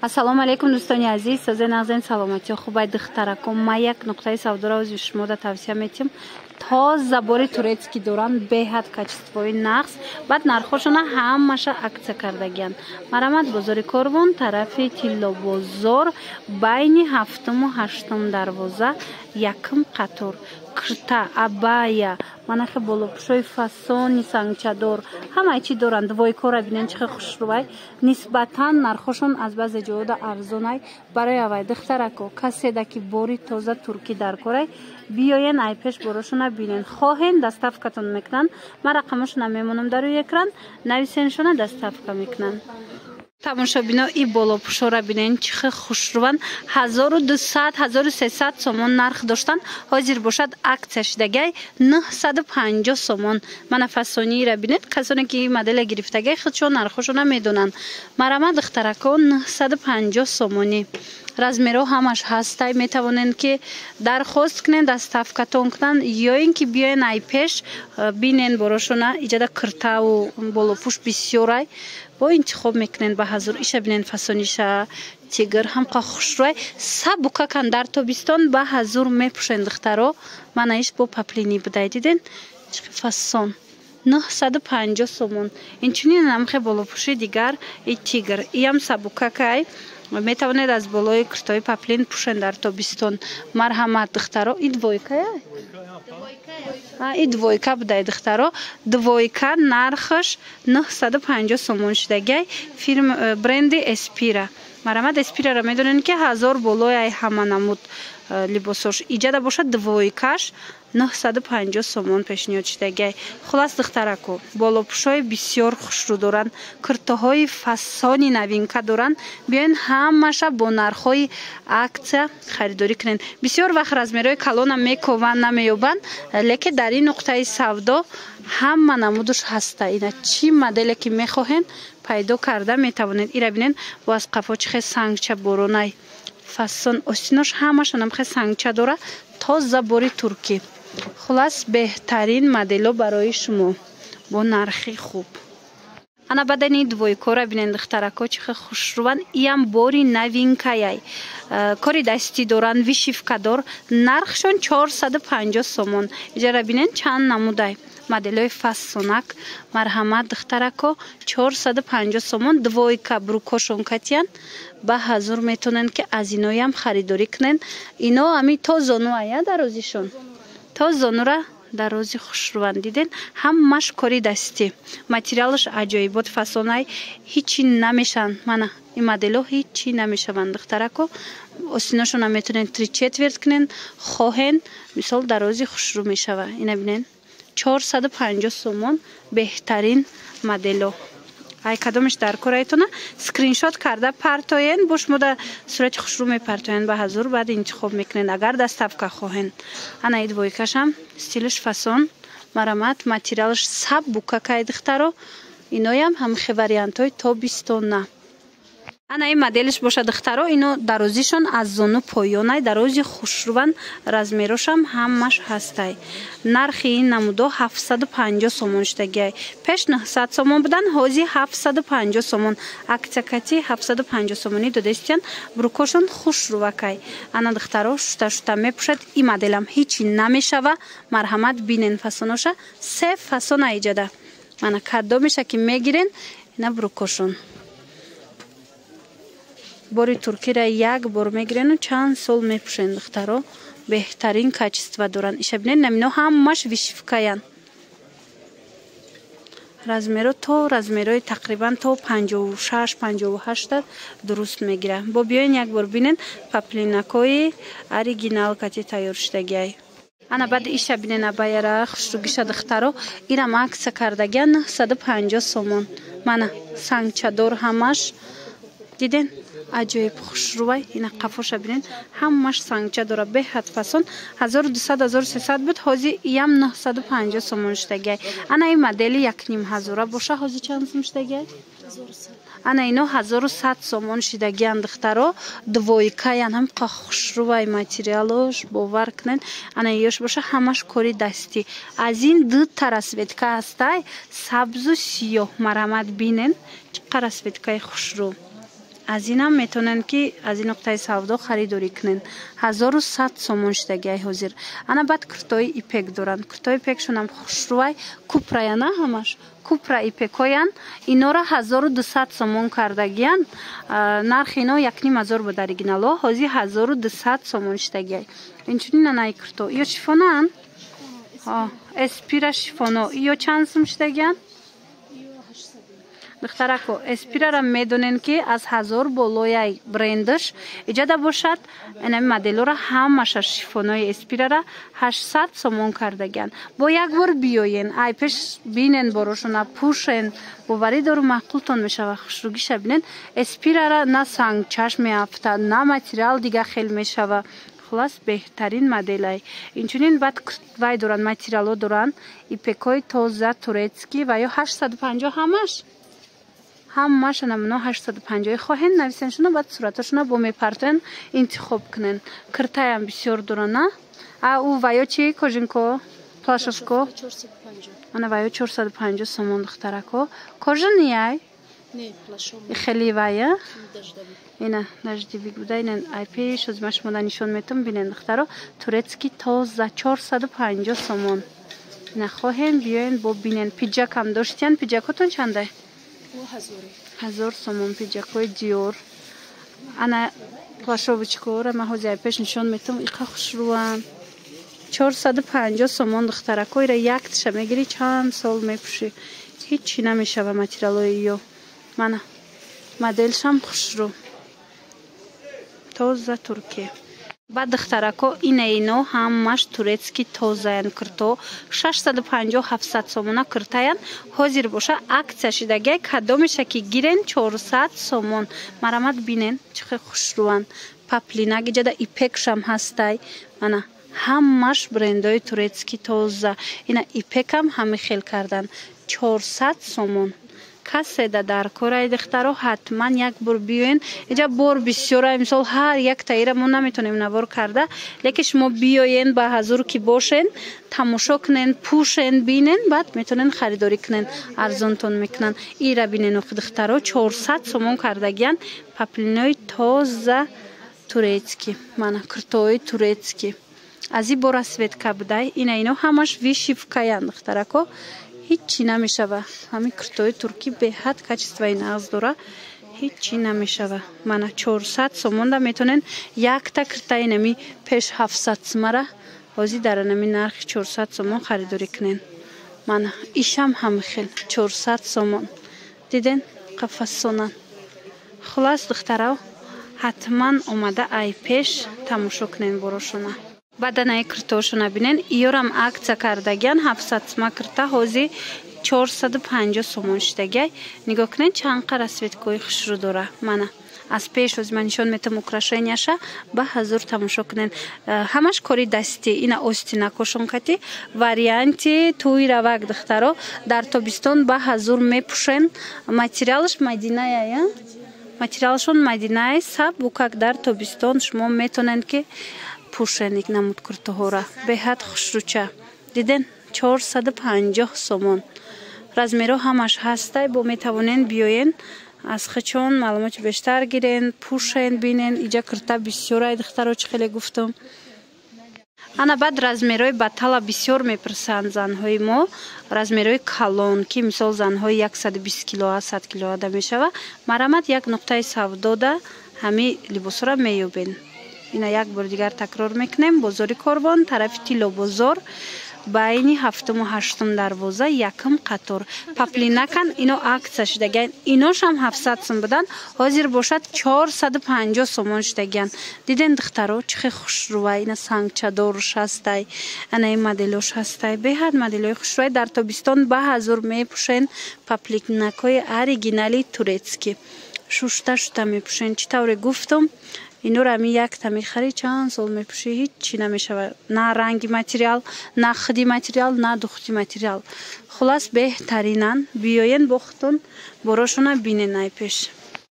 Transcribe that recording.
ассалому алейкум дӯстони азиз, созаи нағзани саломатиё хубай духтараком. Ма як нуқтаи савдоро ози шумо да тавсия метим. Тоза бори турецки доранд, беҳад качествои нағз, баъд нархошона ҳамаша аксия кардагиянд. Марамад бозори Корвон, тарафи Тилло бозор, байни 7-ум ва 8-ум дарвоза, якум қатор. Кирта, абая, манахе болопӯшои фасони сангчадор, ҳамаи чӣ доранд. Двойкора бинен чихе хушрӯвай. Нисбатан нархошон аз баъзе ҷоёда арзонай. Барои авай духтарако, каседа ки бори тоза туркӣ дар корай, биёен ай пеш борошона бинен. Хоҳен доставкатон мекунанд. Ман рақамошона мемонам дар рӯи экран, нависеншона доставка мекунанд. тамошобино и болопӯшора бинен чихе хушрӯванд. 1200-1300 сомон нарх доштанд. ҳозир бошад аксия шидагай 950 сомон. мана фасониира бинед. касоне ки моделе гирифтагай худшон нархошона медонанд. марама духтарако 950 сомонӣ. размеро ҳамаш ҳастай. метавонед ки дархост кунед, доставкатон кунанд, ё ин ки биёен ай пеш бинен борошона иҷада киртаву болопӯш бисёрай бо интихоб мекунед ба ҳазур. иша бинен фасониша тигр ҳамқа хушрӯй сабука кан дар тобистон ба ҳазур мепӯшен духтаро. мана иш бо паплини будай диден фасон 950 сомон. инчунин намхе болопӯши дигар и тигр иам сабукакай метавонед аз болои киртои паплин пӯшен дар тобистон. марҳамат духтаро. и двойкая и двойка будай духтаро. двойка нархаш 950 сомон шидагай. фирм бренди Эспира. марҳамат Эспираро медонед ки 1000 болои ай ҳама намуд либосош. иҷада бошад двойкаш 950 сомон пешниҳод шидагай. хулас духтарако, болопӯшои бисёр хушрӯ доранд, киртоҳои фасони навинка доранд. биёен ҳамаша бо нархҳои аксия харидорӣ кунед. бисёр вақт размерои калона мекованд, намеёбанд, лекин дар ин нуқтаи савдо ҳама намудуш ҳаста. ина чӣ моделе ки мехоҳед пайдо карда метавонед. ира бинед бо аз қафо чихе сангча боронай фасон остинош ҳамаша намхе сангча дора. тоза бори туркӣ. хулас беҳтарин модело барои шумо бо нархи хуб. ана бадани двойкора бинен духтарако чихе хушрӯванд. иам бори новинкаяй. кори дастӣ доранд, вишивкадор. нархшон 450 сомон. иҷара бинен чанд намудай моделои фасонак. марҳамат духтарако 450 сомон. двойка брукошон катиян ба ҳазур метонен ки аз иноям харидорӣ кунен. ино ами то зону ая дарозишон. то зонура дарози хушрӯванд диден. ҳамаш кори дастӣ. материалаш аҷоибот фасонай ҳичи намешаванд. мана ин модело ҳичи намешаванд духтарако. остиношона метонен 3/4 кунен. хоҳен мисол дарози хушрӯ мешава. ина бинен 450 сомон беҳтарин модело. ай кадомаш дар корайтона скриншот карда партоен. бо шумо да сурати хушрӯ мепартоен ба ҳазур. баъд интихоб мекунед агар доставка хоҳен. ана и двойкашам стилиш фасон. марамат материалаш сабукакай духтаро. иноям ҳамхе вариантҳои тобистона. ана ин моделиш боша духтаро. ино дарозишон аз зону поёнай дарози хушрӯванд. размерошам ҳамаш ҳастай. нархи ин намудо 750 сомон шидагай. пеш 900 сомон будан, ҳозир 750 сомон. аксиякати 750 сомонӣ додастиян. брукошон хушрӯвакай. ана духтаро шута мепӯшад. ин моделам ҳичи намешава. марҳамат бинен фасоноша. се фасон иҷада. мана кадомеша ки мегирен ина брукошон. бори туркира як бор мегирену чанд сол мепӯшен духтаро. беҳтарин качества доранд. иша бинед намино ҳамаш вишивкаян. размеро то размерои тақрибан то 56-58 дуруст мегира. бо биёен як бор бинен паплинакои оригинал кати тайёр шидагиай. ана баъд иша бинен абаяра хушрӯгиша духтаро. ирам аксия кардагиан 950 сомон. мана сангчадор ҳамаш диден аҷоиб хушрӯвай. ина қафоша бинен ҳамаш сангча дора. беҳад фасон 1200-1300 буд. ҳозир иам 950 сомон шидагай. ана ин модели 1500 боша. ҳозир чанд сом шидагай? ана ино 1100 сомон шидагиян духтаро. двойкаян ҳамқа хушрӯвай материалош бовар кунед. ана ёш боша ҳамаш кори дастӣ. аз ин дута расветка ҳастай сабзу сиёҳ. марҳамат бинен чиқа расветкаи хушрӯ. از اینم میتونن که از این نقطه سودا خریداری کنن. 1100 سومون شدگی حاضر. انا بعد کرتای ایپک دارن. کرتای ایپکشون هم خوشروی کوپرا نه همش. کوپرا ایپکویان اینا را 1200 سومون کردگیان. نرخ اینا 1500 بود در اوریجینال. حاضر 1200 سومون شدگی. اینچنین نای کرتو. یا شیفونن؟ اسپیرا شیفونو. یا چند سوم شدگیان؟ دخترکو اسپیرا را میدونن که از 1000 بالای برندش ایجاد باشد. این مدل را همش شیفونای اسپیرا را 800 سومون کردگن. با یک بار بیاین ای پیش بینن بروشون پوشن باوری دارو معقولتون میشه و خوشروگیش بینن. اسپیرا را نه سنگ چشم میافته نه متریال دیگه خیلی میشه و خلاص بهترین مدل ای. اینچنین بعد وای دارن متریالو دارن ایپکوی تازه تورецکی و یا 850 همش نمونه 850 خواهند نویسنشون بعد صورتشون با میپرتن انتخاب کنن. کرتای هم بسیار دارن نه؟ او ویا چی کجنکو؟ پلاشوسکو؟ 450. انا ویا 450 سومون دخترکو. کجا نیای؟ نه پلاشوم. خیلی ویا؟ دجدبی. اینا دجدبی بوده این ای پیش از مش مدن نشون میتون بینن دخترو تورецکی تازه 450 سومون. نخواهند بیاین با بینن. پیجاک هم داشتین. پیجاکتون چنده؟ 1000 سومون پیجاکوی دیور. انا پلاشوبچکو را محوزه پیش نشون میتونم ایقا خوش روان 450 سومون دخترکوی را یک تشه میگیری چند سال میپوشی هیچی نمیشه و متریالوی یو من مدلش هم خوش رو تازه ترکی. بعد دخترکو اینو همش تورецکی تازه کرتو 650 700 سومون کرتاین حاضر باشه اکسیا شدگی کدومشه که گیرن 400 سومون مرامت بینن چه خوش روان پاپلینا گجدا ایپکش هم هستای انا همش برندای تورецکی تازه اینا ایپک هم همه خیل کردن 400 سومون. کسی در کره دخترو حتما یک بار بیاین اینجا بار بسیار مثال هر یک تایره ما نمیتونیم نوار کرده لیکن شما بیاین با حضور که باشین تماشا کنین پوشین بینین بعد میتونین خریداری کنین ارزانتون میکنن. ایرا بینین دخترو 400 سومون کردگیان پاپلینای تازه تورецکی من کرتوی تورецکی از این بار سویتکا بودای اینا همش ویشیفکایان دخترکو هیچی نمیشه و همین کرتای ترکی به حد کچستوی نغز داره هیچی نمیشه و من 400 سومون دا میتونین یک تا کرتای نمی پیش 700 سمره بازی در نمی نرخ 400 سومون خریداری کنین. من ایشم هم خیل 400 سومون دیدین قفص سونن خلاص دخترو حتما اومده ای پیش تماشا کنین بروشونه. بدنای کرتوشون بینن ایورم اکسا کردگیان 700 سما کرتا حوزی 450 سومون شدگی نگاه کنین چند قرار سویتکوی خوش رو داره. من از پیش از منشون میتونم اکراشینیشه به حضور تماشا کنین همش کاری دستی اینا اوستینا کوشون کتی واریانتی توی روک دخترو در تابستون به حضور میپوشن ماتریالش مدینه یا ماتریالشون مدینه سب بوکک در تابستون شما میتونن که پوشنیک نمود کرده هورا به حد خوش روچه دیدن 450 سومون رزمیرو همش هسته با میتوانین بیاین از خچون معلومات بیشتر گیرین پوشین بینین اینجا کرده بسیار دخترو چه خیلی گفتم. انا بعد رزمیروی بطلا بسیار میپرسند زنهای ما رزمیروی کلون که مثال زنهای 120 کیلو 100 کیلو ده میشه مرامت یک نقطه سودا ده همه لباس را میوبین. اینا یک بار دیگر تکرار میکنیم بازار کاروان طرف تیلو بازار بین 7 و 8 دروازه یکم قطار پاپلینکن اینو عکس شدگن ایناش هم 700 سوم بدن حاضر باشد 450 سومون شدگن. دیدن دخترو چه خوش روی اینا سنگ چادرش هستای انا این مدلش هستای به حد مدلای خوش روی در تابستون به حضور میپوشن پاپلینکای اوریجینالی تورецکی شوشته میپوشن چطور گفتم اینو را می یک تا میخری چند سال میپوشی هیچی نمیشه نه رنگی متریال نه خدی متریال نه دختی متریال خلاص بهترینن بیاین بختون بروشون بینین ای پیش.